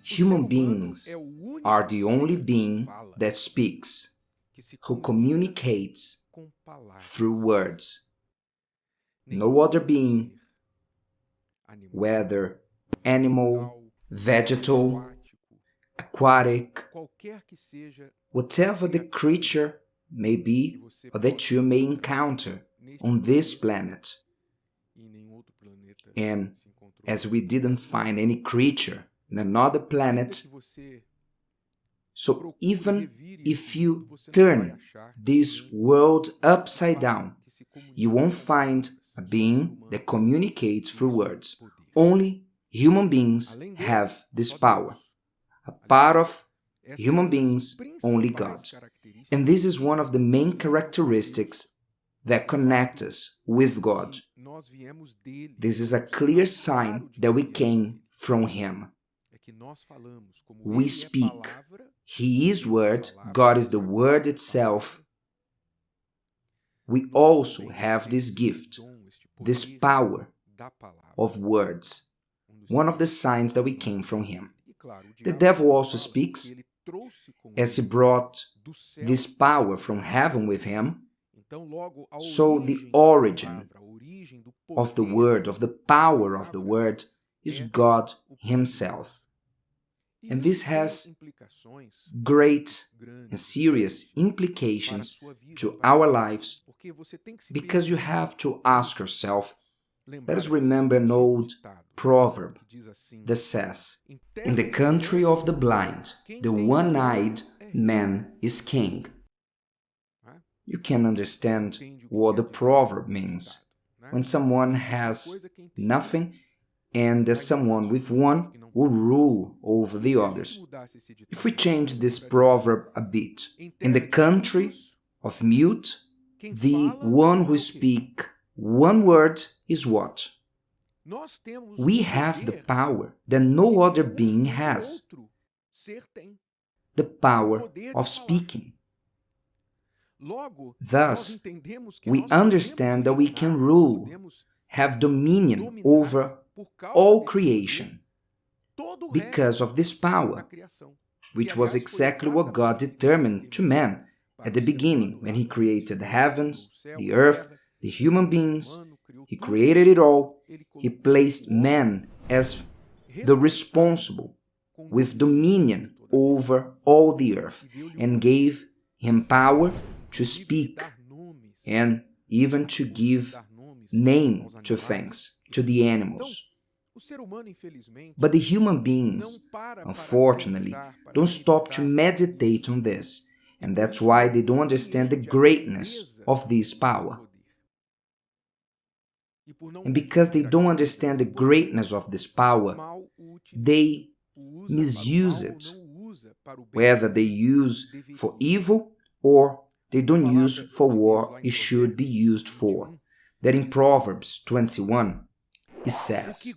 Human beings are the only being that speaks, who communicates through words. No other being, whether animal, vegetal, aquatic, whatever the creature may be or that you may encounter on this planet. And as we didn't find any creature in another planet, so even if you turn this world upside down, you won't find a being that communicates through words. Only human beings have this power. A part of human beings, only God. And this is one of the main characteristics that connect us with God. This is a clear sign that we came from Him. We speak. He is Word. God is the Word itself. We also have this gift, this power of words. One of the signs that we came from Him. The devil also speaks, as he brought this power from heaven with him. So the origin of the word, of the power of the word, is God Himself. And this has great and serious implications to our lives, because you have to ask yourself, let us remember an old proverb that says, in the country of the blind, the one-eyed man is king. You can understand what the proverb means. When someone has nothing, and there's someone with one will rule over the others. If we change this proverb a bit, in the country of mute, the one who speaks one word is what? We have the power that no other being has. The power of speaking. Thus, we understand that we can rule, have dominion over all creation because of this power, which was exactly what God determined to man at the beginning when He created the heavens, the earth, the human beings. He created it all. He placed man as the responsible with dominion over all the earth and gave him power to speak and even to give name to things, to the animals. But the human beings, unfortunately, don't stop to meditate on this, and that's why they don't understand the greatness of this power. And because they don't understand the greatness of this power, they misuse it, whether they use for evil or they don't use for what it should be used for. That in Proverbs 21, it says,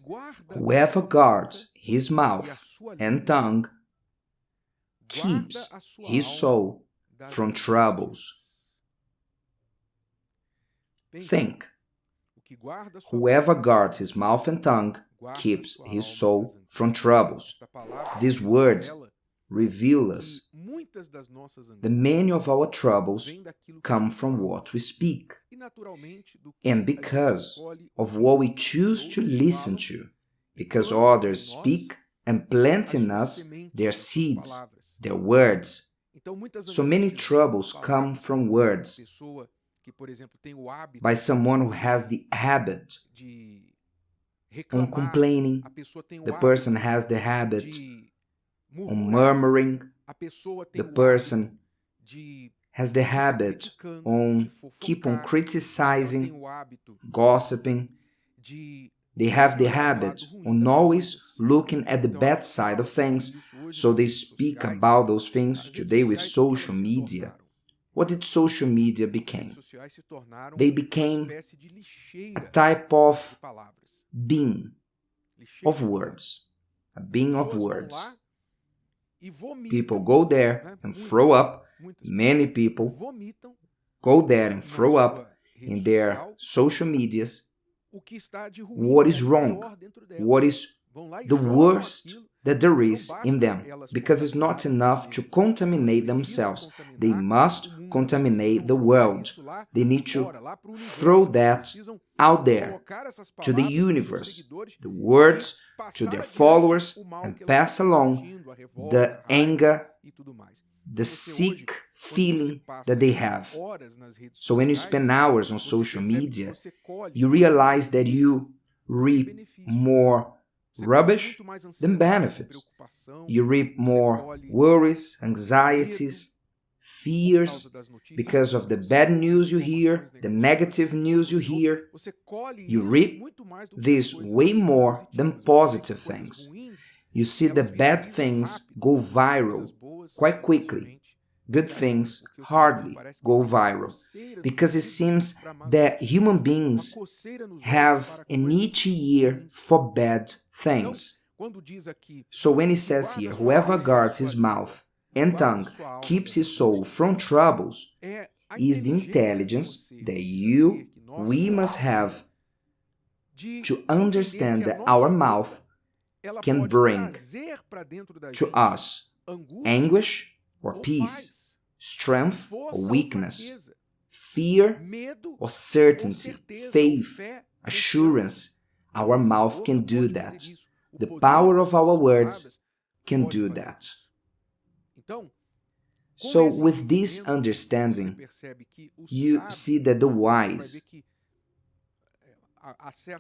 whoever guards his mouth and tongue keeps his soul from troubles. Think. Whoever guards his mouth and tongue keeps his soul from troubles. This word reveals us that many of our troubles come from what we speak, and because of what we choose to listen to, because others speak and plant in us their seeds, their words. So many troubles come from words. By someone who has the habit on complaining, the person has the habit on murmuring, the person has the habit on keep on criticizing, gossiping. They have the habit on always looking at the bad side of things, so they speak about those things. Today with social media, what did social media become? They became a type of being of words, a being of words. People go there and throw up. Many people go there and throw up in their social medias what is wrong, what is the worst that there is in them, because it's not enough to contaminate themselves. They must contaminate the world. They need to throw that out there to the universe, the words to their followers, and pass along the anger, the sick feeling that they have. So when you spend hours on social media, you realize that you reap more rubbish than benefits. You reap more worries, anxieties, fears because of the bad news you hear, the negative news you hear. You reap this way more than positive things. You see the bad things go viral quite quickly. Good things hardly go viral, because it seems that human beings have an itchy ear for bad things. So when it says here, whoever guards his mouth and tongue keeps his soul from troubles, is the intelligence that we must have to understand that our mouth can bring to us anguish or peace, strength or weakness, fear or certainty, faith, assurance. Our mouth can do that. The power of our words can do that. So with this understanding, you see that the wise,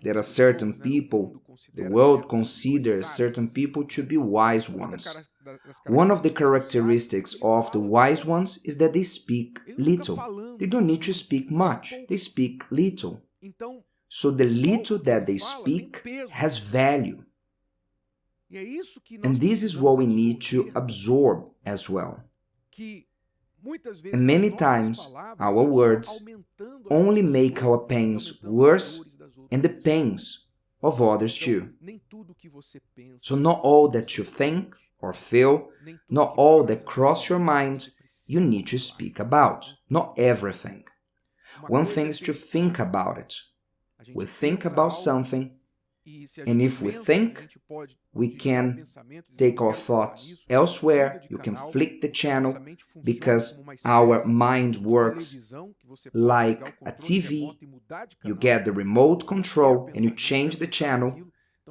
there are certain people, the world considers certain people to be wise ones. One of the characteristics of the wise ones is that they speak little. They don't need to speak much. They speak little. So the little that they speak has value. And this is what we need to absorb as well. And many times our words only make our pains worse and the pains of others too. So not all that you think or feel, not all that cross your mind, you need to speak about. Not everything. One thing is to think about it. We think about something, and if we think, we can take our thoughts elsewhere. You can flick the channel, because our mind works like a TV. You get the remote control and you change the channel.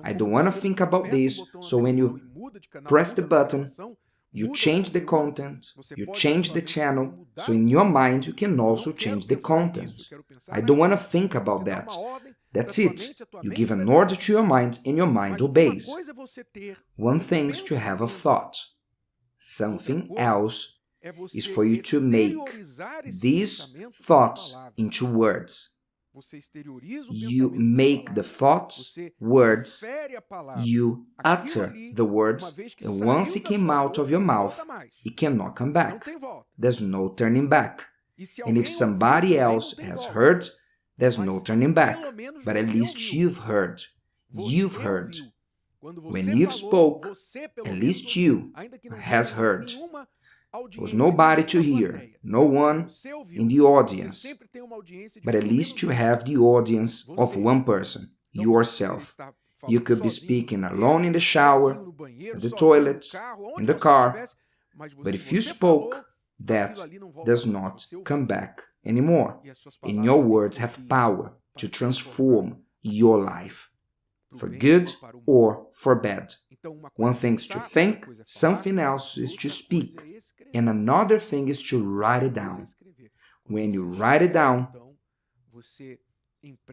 I don't want to think about this, so when you press the button, you change the content, you change the channel, so in your mind you can also change the content. I don't want to think about that. That's it. You give an order to your mind and your mind obeys. One thing is to have a thought. Something else is for you to make these thoughts into words. You make the thoughts words, you utter the words, and once it came out of your mouth, it cannot come back. There's no turning back. And if somebody else has heard, there's no turning back. But at least you've heard. You've heard. When you've spoke, at least you has heard. There was nobody to hear, no one in the audience, but at least you have the audience of one person, yourself. You could be speaking alone in the shower, at the toilet, in the car, but if you spoke, that does not come back anymore. And your words have power to transform your life, for good or for bad. One thing is to think, something else is to speak, and another thing is to write it down. When you write it down,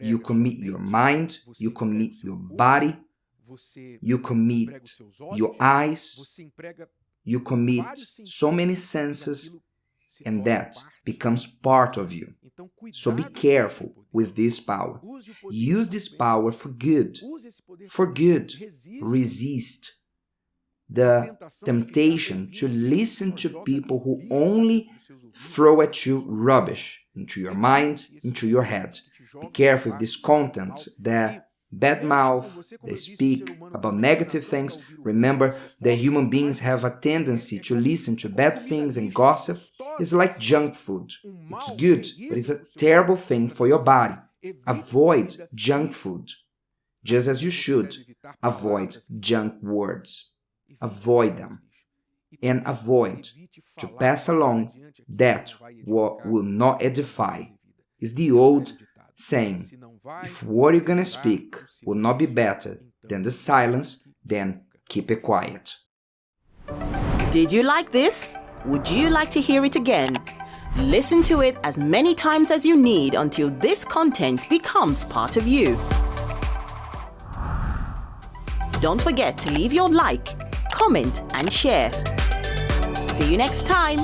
you commit your mind, you commit your body, you commit your eyes, you commit so many senses, and that becomes part of you. So be careful with this power. Use this power for good. For good. Resist the temptation to listen to people who only throw at you rubbish into your mind, into your head. Be careful with this content that bad mouth, they speak about negative things. Remember that human beings have a tendency to listen to bad things and gossip. It's like junk food. It's good, but it's a terrible thing for your body. Avoid junk food, just as you should avoid junk words. avoid them and avoid to pass along that what will not edify. Is the old saying, if what you're gonna speak will not be better than the silence, then keep it quiet. Did you like this? Would you like to hear it again? Listen to it as many times as you need until this content becomes part of you. Don't forget to leave your like, comment, and share. See you next time.